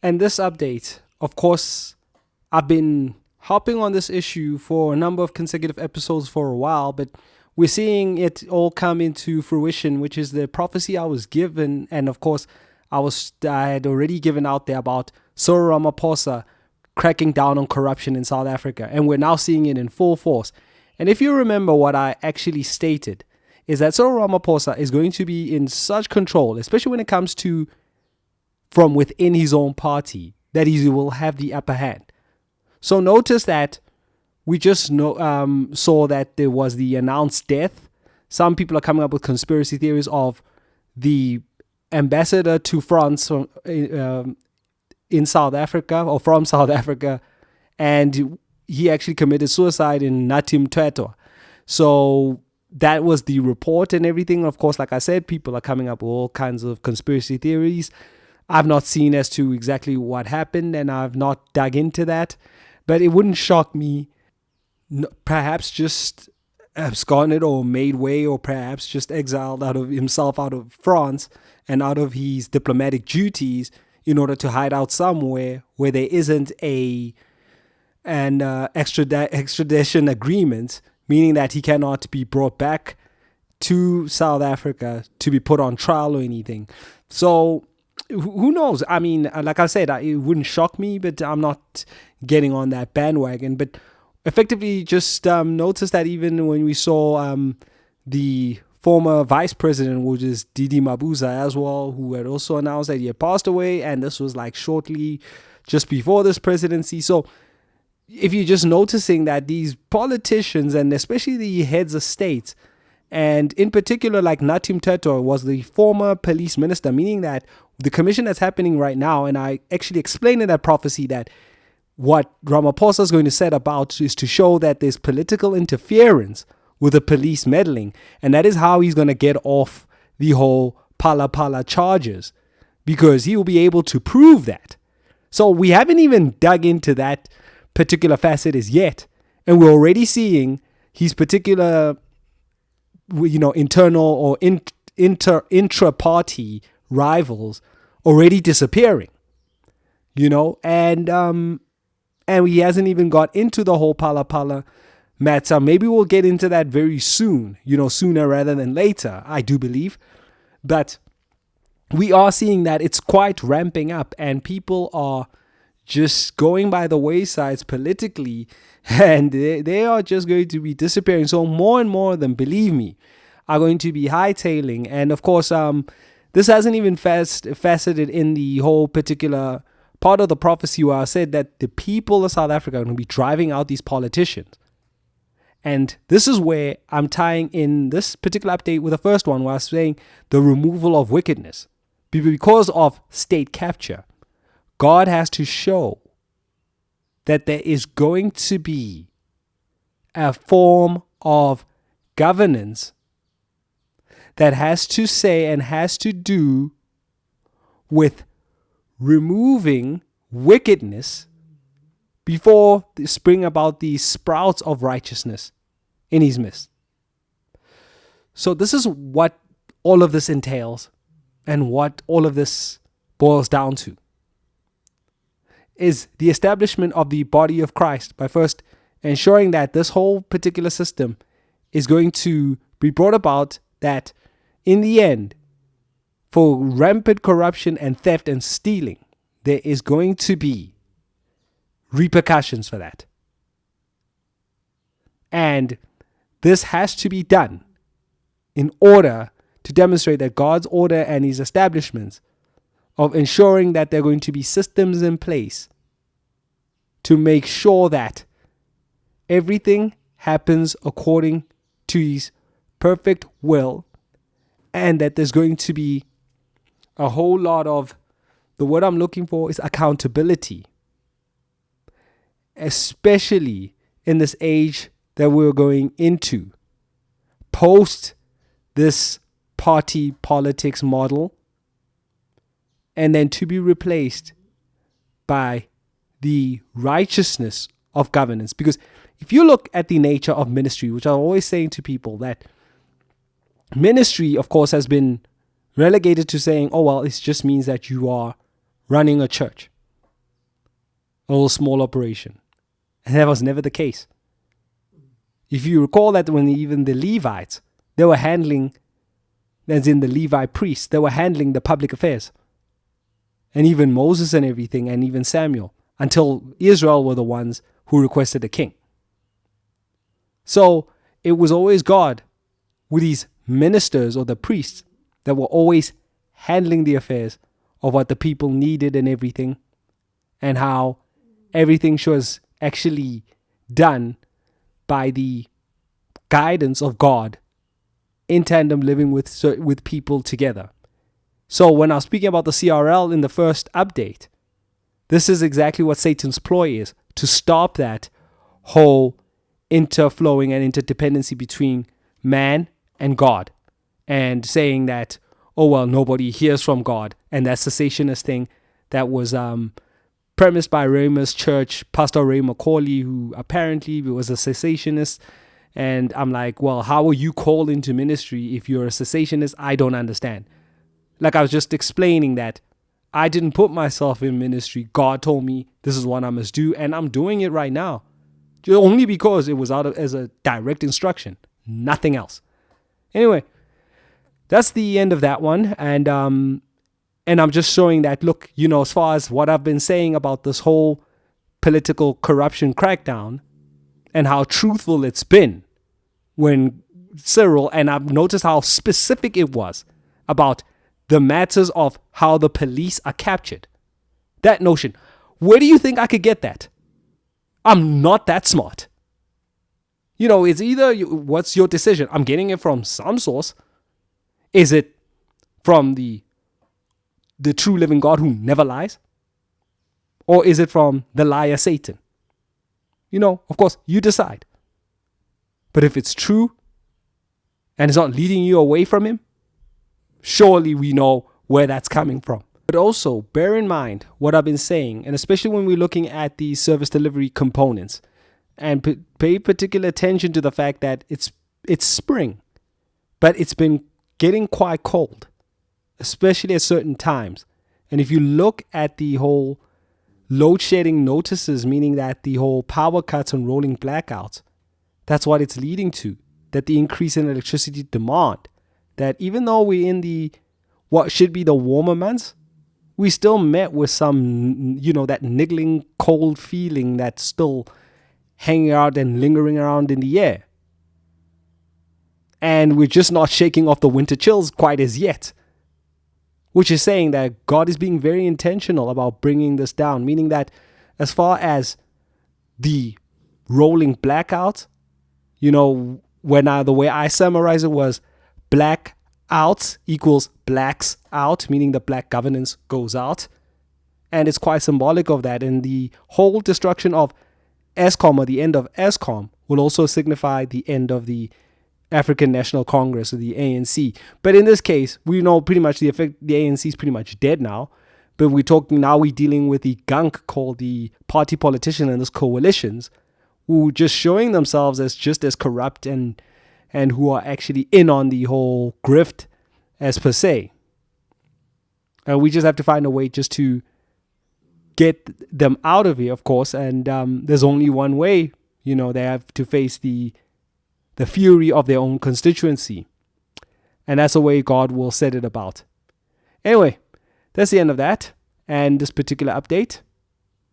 And this update, of course, I've been hopping on this issue for a number of consecutive episodes for a while, but we're seeing it all come into fruition, which is the prophecy I was given. And of course, I had already given out there about Cyril Ramaphosa cracking down on corruption in South Africa. And we're now seeing it in full force. And if you remember what I actually stated, is that Cyril Ramaphosa is going to be in such control, especially when it comes to from within his own party, that he will have the upper hand. So notice that we just saw that there was the announced death. Some people are coming up with conspiracy theories of the ambassador to France in South Africa or from South Africa, and he actually committed suicide in Natim Teto. So that was the report and everything. Of course, like I said, people are coming up with all kinds of conspiracy theories. I've not seen as to exactly what happened, and I've not dug into that. But it wouldn't shock me, perhaps just absconded or made way, or perhaps just exiled out of France and out of his diplomatic duties in order to hide out somewhere where there isn't an extradition agreement, meaning that he cannot be brought back to South Africa to be put on trial or anything. So who knows? I mean, like I said, it wouldn't shock me, but I'm not getting on that bandwagon. But effectively, just notice that even when we saw the former vice president, which is Didi Mabuza as well, who had also announced that he had passed away, and this was like shortly just before this presidency. So if you're just noticing that these politicians, and especially the heads of states, and in particular like Natim Teto was the former police minister, meaning that the commission that's happening right now, and I actually explained in that prophecy that what Ramaphosa is going to set about is to show that there's political interference with the police meddling, and that is how he's going to get off the whole pala charges, because he will be able to prove that. So we haven't even dug into that particular facet as yet, and we're already seeing his particular, internal or intra-party rivals already disappearing, and he hasn't even got into the whole pala matter. Maybe we'll get into that very soon, sooner rather than later, I do believe. But we are seeing that it's quite ramping up, and people are just going by the waysides politically, and they are just going to be disappearing. So more and more of them, believe me, are going to be hightailing. And of course, this hasn't even faceted in the whole particular part of the prophecy where I said that the people of South Africa are going to be driving out these politicians. And this is where I'm tying in this particular update with the first one, where I was saying the removal of wickedness. Because of state capture, God has to show that there is going to be a form of governance that has to say and has to do with removing wickedness before they spring about the sprouts of righteousness in his midst. So this is what all of this entails, and what all of this boils down to is the establishment of the body of Christ by first ensuring that this whole particular system is going to be brought about, that in the end, for rampant corruption and theft and stealing, there is going to be repercussions for that. And this has to be done in order to demonstrate that God's order and his establishments of ensuring that there are going to be systems in place to make sure that everything happens according to his perfect will, and that there's going to be a whole lot of, the word I'm looking for is accountability, especially in this age that we're going into, post this party politics model, and then to be replaced by the righteousness of governance. Because if you look at the nature of ministry, which I'm always saying to people, that ministry, of course, has been relegated to saying, oh, well, it just means that you are running a church. a little small operation. And that was never the case. If you recall that when even the Levites, they were handling, as in the Levi priests, they were handling the public affairs. And even Moses and everything, and even Samuel, until Israel were the ones who requested a king. So it was always God with these ministers or the priests that were always handling the affairs of what the people needed and everything, and how everything was actually done by the guidance of God in tandem, living with people together. So when I was speaking about the CRL in the first update, this is exactly what Satan's ploy is, to stop that whole interflowing and interdependency between man and God, and saying that, oh well, nobody hears from God, and that cessationist thing that was premised by Rhema's church, Pastor Ray McCauley, who apparently was a cessationist. And I'm like, well, how are you called into ministry if you're a cessationist? I don't understand. Like I was just explaining that I didn't put myself in ministry. God told me this is what I must do, and I'm doing it right now. Only because it was as a direct instruction, nothing else. Anyway, that's the end of that one. And I'm just showing that, look, as far as what I've been saying about this whole political corruption crackdown and how truthful it's been when Cyril, and I've noticed how specific it was about the matters of how the police are captured. That notion. Where do you think I could get that? I'm not that smart. It's either, what's your decision? I'm getting it from some source. Is it from the true living God who never lies? Or is it from the liar Satan? Of course, you decide. But if it's true and it's not leading you away from him, surely we know where that's coming from. But also bear in mind what I've been saying, and especially when we're looking at the service delivery components, and pay particular attention to the fact that it's spring, but it's been getting quite cold, especially at certain times. And if you look at the whole load shedding notices, meaning that the whole power cuts and rolling blackouts, that's what it's leading to, that the increase in electricity demand, that even though we're in what should be the warmer months, we still met with some, that niggling cold feeling that's still hanging out and lingering around in the air. And we're just not shaking off the winter chills quite as yet, which is saying that God is being very intentional about bringing this down, meaning that as far as the rolling blackouts, the way I summarize it was blackouts equals blacks out, meaning the black governance goes out. And it's quite symbolic of that. And the whole destruction of ESCOM, or the end of ESCOM, will also signify the end of the African National Congress, or the ANC. But in this case, we know pretty much the ANC is pretty much dead now. But we're dealing with the gunk called the party politician and those coalitions, who just showing themselves as just as corrupt and who are actually in on the whole grift as per se. And we just have to find a way just to get them out of here, of course. And there's only one way. They have to face the fury of their own constituency. And that's the way God will set it about. Anyway, that's the end of that and this particular update.